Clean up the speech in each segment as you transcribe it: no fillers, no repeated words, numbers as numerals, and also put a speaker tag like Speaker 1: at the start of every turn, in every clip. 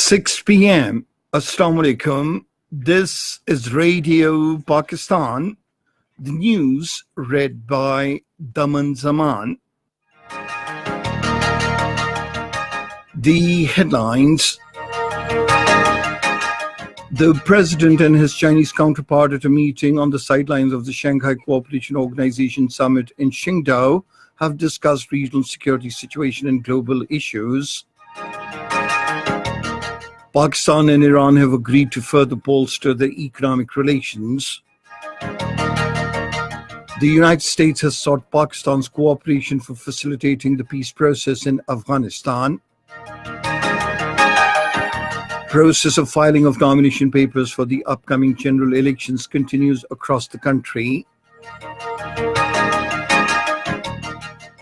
Speaker 1: 6 p.m. Assalamu alaikum. This is Radio Pakistan. The news read by Daman Zaman. The headlines. The president and his Chinese counterpart at a meeting on the sidelines of the Shanghai Cooperation Organization summit in Qingdao have discussed regional security situation and global issues. Pakistan and Iran have agreed to further bolster their economic relations. The United States has sought Pakistan's cooperation for facilitating the peace process in Afghanistan. Process of filing of nomination papers for the upcoming general elections continues across the country.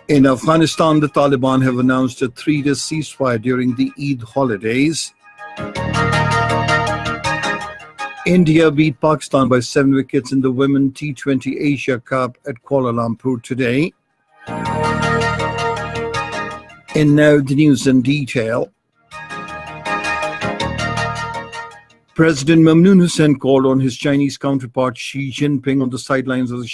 Speaker 1: In Afghanistan, the Taliban have announced a 3-day ceasefire during the Eid holidays. India beat Pakistan by 7 wickets in the Women T20 Asia Cup at Kuala Lumpur today. And now the news in detail. President Mamnoon Hussain called on his Chinese counterpart Xi Jinping on the sidelines of the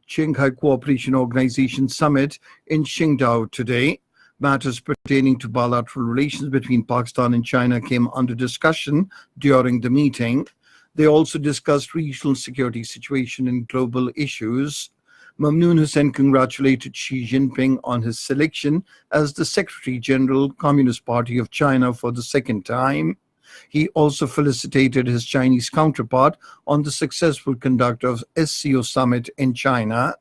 Speaker 1: Shanghai Cooperation Organization summit in Qingdao today. Matters pertaining to bilateral relations between Pakistan and China came under discussion during the meeting. They also discussed regional security situation and global issues. Mamnoon Hussain congratulated Xi Jinping on his selection as the Secretary General, Communist Party of China for the second time. He also felicitated his Chinese counterpart on the successful conduct of SCO summit in China.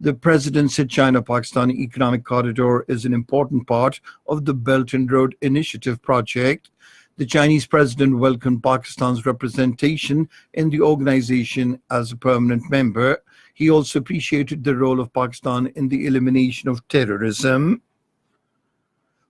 Speaker 1: The president said China-Pakistan Economic Corridor is an important part of the Belt and Road Initiative project. The Chinese president welcomed Pakistan's representation in the organization as a permanent member. He also appreciated the role of Pakistan in the elimination of terrorism.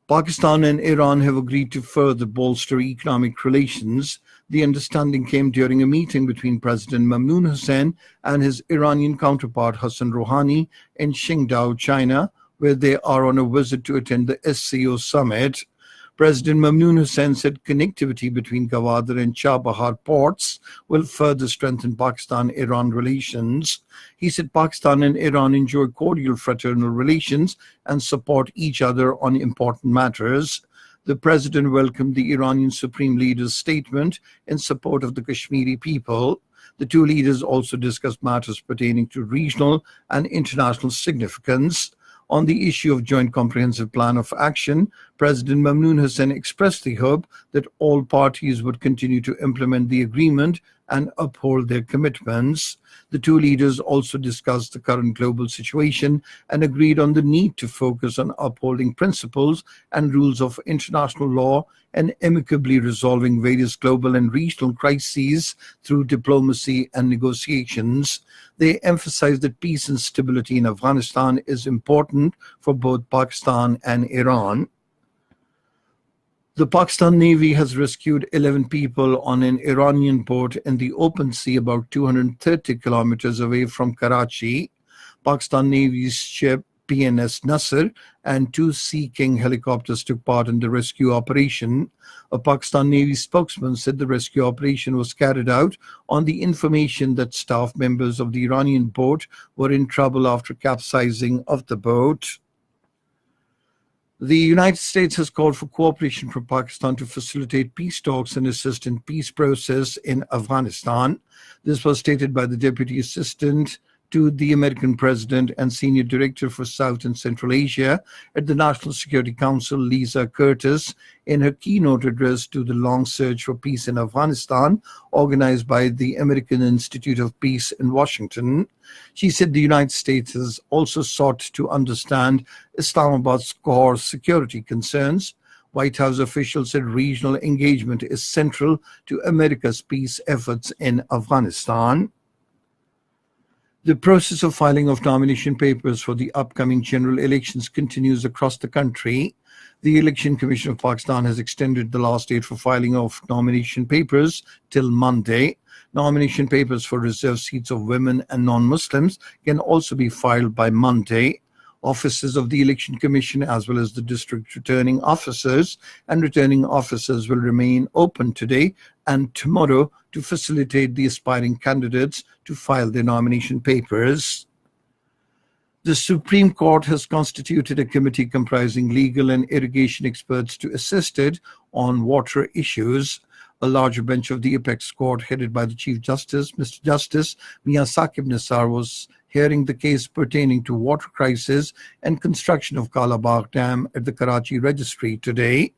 Speaker 1: Pakistan and Iran have agreed to further bolster economic relations. The understanding came during a meeting between President Mamnoon Hussain and his Iranian counterpart Hassan Rouhani in Qingdao, China, where they are on a visit to attend the SCO summit. President Mamnoon Hussain said connectivity between Gwadar and Chabahar ports will further strengthen Pakistan-Iran relations. He said Pakistan and Iran enjoy cordial fraternal relations and support each other on important matters. The president welcomed the Iranian Supreme Leader's statement in support of the Kashmiri people. The two leaders also discussed matters pertaining to regional and international significance. On the issue of Joint Comprehensive Plan of Action, President Mamnoon Hussain expressed the hope that all parties would continue to implement the agreement and uphold their commitments. The two leaders also discussed the current global situation and agreed on the need to focus on upholding principles and rules of international law and amicably resolving various global and regional crises through diplomacy and negotiations. They emphasized that peace and stability in Afghanistan is important for both Pakistan and Iran. The Pakistan Navy has rescued 11 people on an Iranian boat in the open sea about 230 kilometers away from Karachi. Pakistan Navy's ship PNS Nasser and 2 Sea King helicopters took part in the rescue operation. A Pakistan Navy spokesman said the rescue operation was carried out on the information that staff members of the Iranian boat were in trouble after capsizing of the boat. The United States has called for cooperation from Pakistan to facilitate peace talks and assist in peace process in Afghanistan. This was stated by the Deputy Assistant to the American President and Senior Director for South and Central Asia at the National Security Council, Lisa Curtis, in her keynote address to the long search for peace in Afghanistan, organized by the American Institute of Peace in Washington. She said the United States has also sought to understand Islamabad's core security concerns. White House officials said regional engagement is central to America's peace efforts in Afghanistan. The process of filing of nomination papers for the upcoming general elections continues across the country. The Election Commission of Pakistan has extended the last date for filing of nomination papers till Monday. Nomination papers for reserved seats of women and non-Muslims can also be filed by Monday. Offices of the Election Commission as well as the district returning officers and returning officers will remain open today and tomorrow to facilitate the aspiring candidates to file their nomination papers. The Supreme Court has constituted a committee comprising legal and irrigation experts to assist it on water issues. A larger bench of the Apex Court, headed by the Chief Justice, Mr. Justice Mia Saqib Nisar, was hearing the case pertaining to water crisis and construction of Kala Bagh Dam at the Karachi Registry today.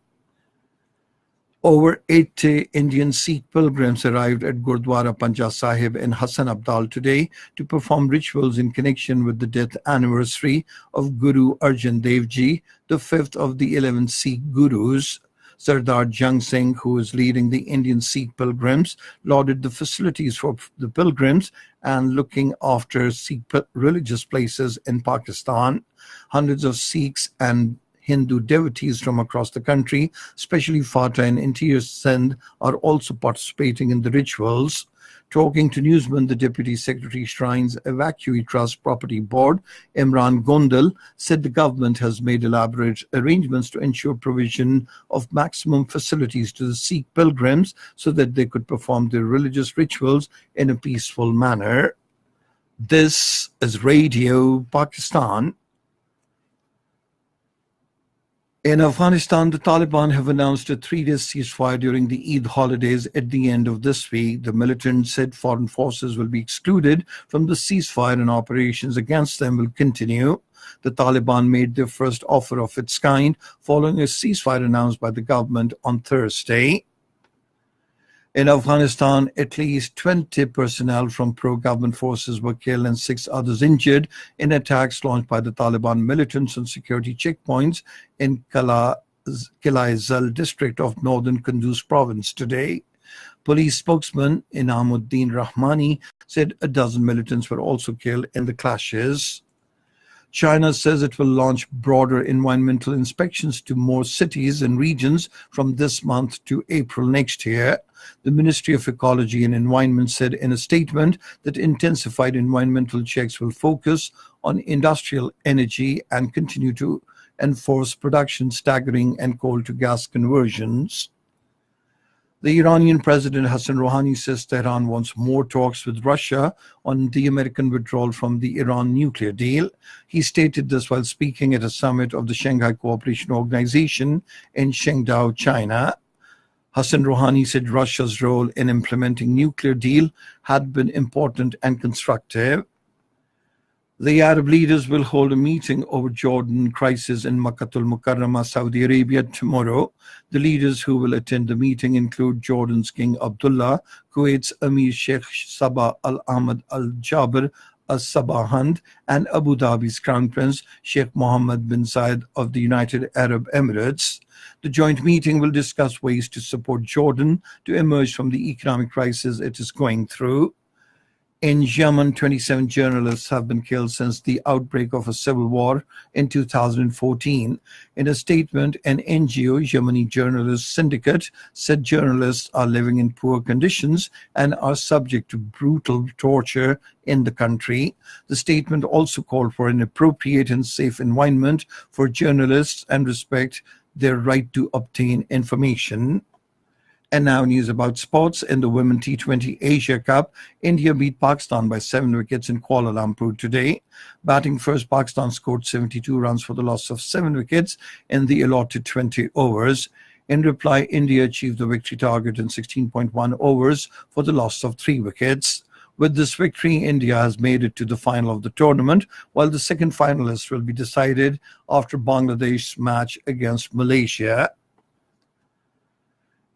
Speaker 1: Over 80 Indian Sikh pilgrims arrived at Gurdwara Panja Sahib in Hasanabad today to perform rituals in connection with the death anniversary of Guru Arjan Dev Ji, the fifth of the 11 Sikh Gurus. Sardar Jang Singh, who is leading the Indian Sikh pilgrims, lauded the facilities for the pilgrims and looking after Sikh religious places in Pakistan. Hundreds of Sikhs and Hindu devotees from across the country, especially Fatah and interior Sindh, are also participating in the rituals. Talking to newsmen, the Deputy Secretary Shrines Evacuee Trust Property Board, Imran Gondal, said the government has made elaborate arrangements to ensure provision of maximum facilities to the Sikh pilgrims so that they could perform their religious rituals in a peaceful manner. This is Radio Pakistan. In Afghanistan, the Taliban have announced a 3-day ceasefire during the Eid holidays at the end of this week. The militants said foreign forces will be excluded from the ceasefire and operations against them will continue. The Taliban made their first offer of its kind following a ceasefire announced by the government on Thursday. In Afghanistan, at least 20 personnel from pro-government forces were killed and 6 others injured in attacks launched by the Taliban militants on security checkpoints in Kilaizal district of northern Kunduz province today. Police spokesman Inamuddin Rahmani said a dozen militants were also killed in the clashes. China says it will launch broader environmental inspections to more cities and regions from this month to April next year. The Ministry of Ecology and Environment said in a statement that intensified environmental checks will focus on industrial energy and continue to enforce production staggering and coal to gas conversions. The Iranian President Hassan Rouhani says Tehran wants more talks with Russia on the American withdrawal from the Iran nuclear deal. He stated this while speaking at a summit of the Shanghai Cooperation Organization in Chengdu, China. Hassan Rouhani said Russia's role in implementing nuclear deal had been important and constructive. The Arab leaders will hold a meeting over Jordan crisis in Makkatul Mukarramah, Saudi Arabia tomorrow. The leaders who will attend the meeting include Jordan's King Abdullah, Kuwait's Emir Sheikh Sabah Al-Ahmad Al-Jaber Al-Sabahand, and Abu Dhabi's Crown Prince Sheikh Mohammed bin Zayed of the United Arab Emirates. The joint meeting will discuss ways to support Jordan to emerge from the economic crisis it is going through. In Yemen, 27 journalists have been killed since the outbreak of a civil war in 2014. In a statement, an NGO, Yemeni Journalists Syndicate, said journalists are living in poor conditions and are subject to brutal torture in the country. The statement also called for an appropriate and safe environment for journalists and respect their right to obtain information. And now news about sports. In the Women T20 Asia Cup, India beat Pakistan by 7 wickets in Kuala Lumpur today. Batting first, Pakistan scored 72 runs for the loss of 7 wickets in the allotted 20 overs. In reply, India achieved the victory target in 16.1 overs for the loss of 3 wickets. With this victory, India has made it to the final of the tournament, while the second finalist will be decided after Bangladesh's match against Malaysia.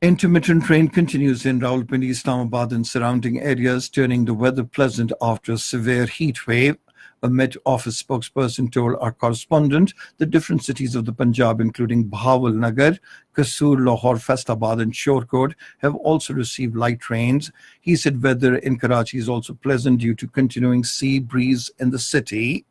Speaker 1: Intermittent rain continues in Rawalpindi, Islamabad and surrounding areas, turning the weather pleasant after a severe heat wave. A Met Office spokesperson told our correspondent the different cities of the Punjab, including Bahawalnagar, Kasur, Lahore, Faistabad and Shorkot, have also received light rains. He said weather in Karachi is also pleasant due to continuing sea breeze in the city.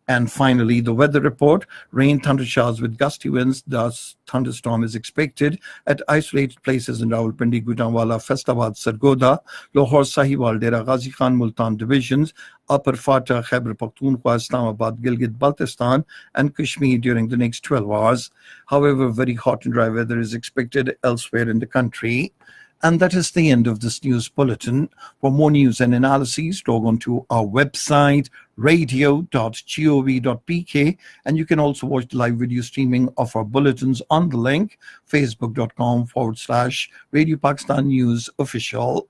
Speaker 1: And finally, the weather report. Rain, thunder showers with gusty winds. Thus, thunderstorm is expected at isolated places in Rawalpindi, Gujranwala, Festabad, Sargodha, Lahore, Sahiwal, Dera Ghazi Khan, Multan divisions, Upper Fata, Khyber Pakhtunkhwa, Islamabad, Gilgit-Baltistan, and Kashmir during the next 12 hours. However, very hot and dry weather is expected elsewhere in the country. And that is the end of this news bulletin. For more news and analyses, log on to our website, radio.gov.pk, and you can also watch the live video streaming of our bulletins on the link, facebook.com/Radio Pakistan News Official.